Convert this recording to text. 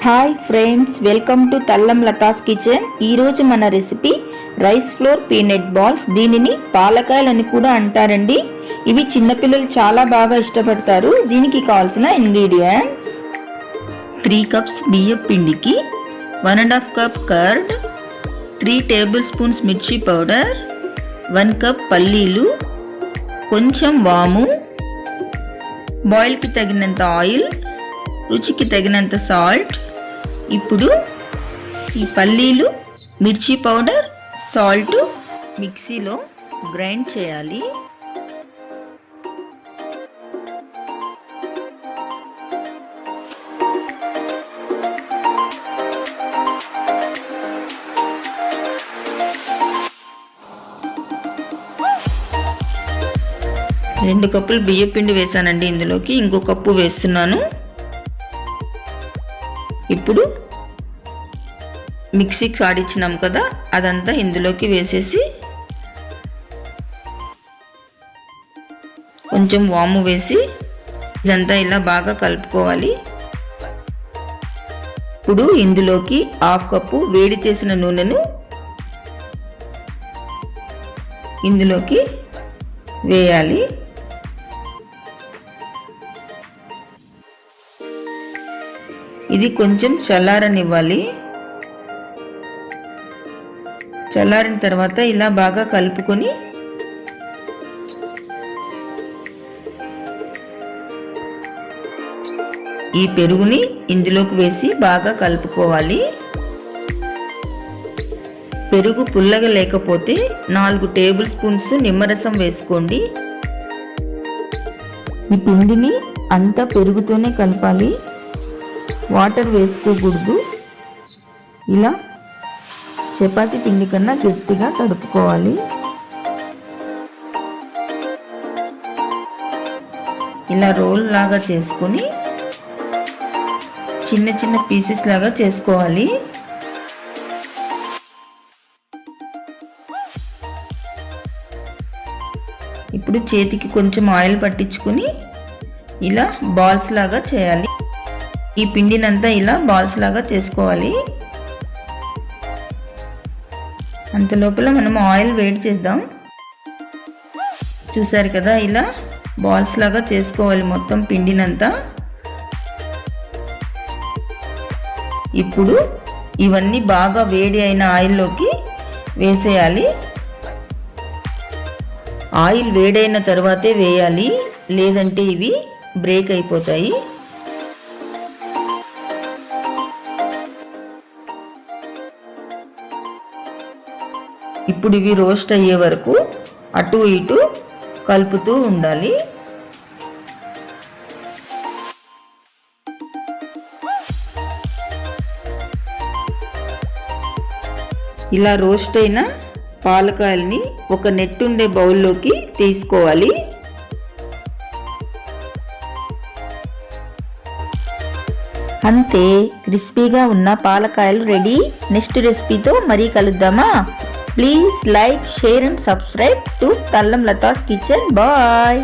Hi friends, welcome to Tallam Latha's kitchen. ఈరోజు మన recipe rice flour peanut balls. దీనిని పాలకాయలని కూడా అంటారండి. ఇవి చిన్నపిల్లలు చాలా బాగా ఇష్టపడతారు. దీనికి కావాల్సిన ఇంగ్రీడియంట్స్: 3 కప్స్ బియ్యం పిండికి 1.5 కప్ కర్డ్, 3 టేబుల్ స్పూన్స్ మిర్చి పౌడర్, 1 కప్ పల్లీలు, కొంచెం వాము, బాయిల్కి తగినంత ఆయిల్, రుచికి తగినంత సాల్ట్. ఇప్పుడు ఈ పల్లీలు, మిర్చి పౌడర్, సాల్ట్ మిక్సీలో గ్రైండ్ చేయాలి. రెండు కప్పులు బియ్యం పిండి వేసానండి. ఇందులోకి ఇంకో కప్పు వేస్తున్నాను. ఇప్పుడు మిక్సీకి ఆడిచ్చినాం కదా, అదంతా ఇందులోకి వేసేసి కొంచెం వాము వేసి ఇదంతా ఇలా బాగా కలుపుకోవాలి. ఇప్పుడు ఇందులోకి 1/2 కప్పు వేడి చేసిన నూనెను ఇందులోకి వేయాలి. ఇది కొంచెం చల్లారనివ్వాలి. చల్లారిన తర్వాత ఇలా బాగా కలుపుకొని ఈ పెరుగుని ఇందులోకి వేసి బాగా కలుపుకోవాలి. పెరుగు పుల్లగా లేకపోతే 4 టేబుల్ స్పూన్స్ నిమ్మరసం వేసుకోండి. ఈ పిండిని అంతా పెరుగుతోనే కలపాలి, వాటర్ వేసుకోకూడదు. ఇలా చపాతీ పిండి కన్నా గట్టిగా తడుపుకోవాలి. ఇలా రోల్ లాగా చేసుకొని చిన్న చిన్న పీసెస్ లాగా చేసుకోవాలి. ఇప్పుడు చేతికి కొంచెం ఆయిల్ పట్టించుకొని ఇలా బాల్స్ లాగా చేయాలి. ఈ పిండినంతా ఇలా బాల్స్ లాగా చేసుకోవాలి. అంత లోపల మనం ఆయిల్ వేడి చేద్దాం. చూసారు కదా, ఇలా బాల్స్ లాగా చేసుకోవాలి మొత్తం పిండినంతా. ఇప్పుడు ఇవన్నీ బాగా వేడి అయిన ఆయిల్లోకి వేసేయాలి. ఆయిల్ వేడైన తర్వాతే వేయాలి, లేదంటే ఇవి బ్రేక్ అయిపోతాయి. ఇప్పుడు ఇవి రోస్ట్ అయ్యే వరకు అటు ఇటు కలుపుతూ ఉండాలి. ఇలా రోస్ట్ అయిన పాలకాయల్ని ఒక నెట్ ఉండే బౌల్లోకి తీసుకోవాలి. అంతే, క్రిస్పీగా ఉన్న పాలకాయలు రెడీ. నెక్స్ట్ రెసిపీతో మరీ కలుద్దామా? Please like, share and subscribe to Thallam Latha's Kitchen. Bye.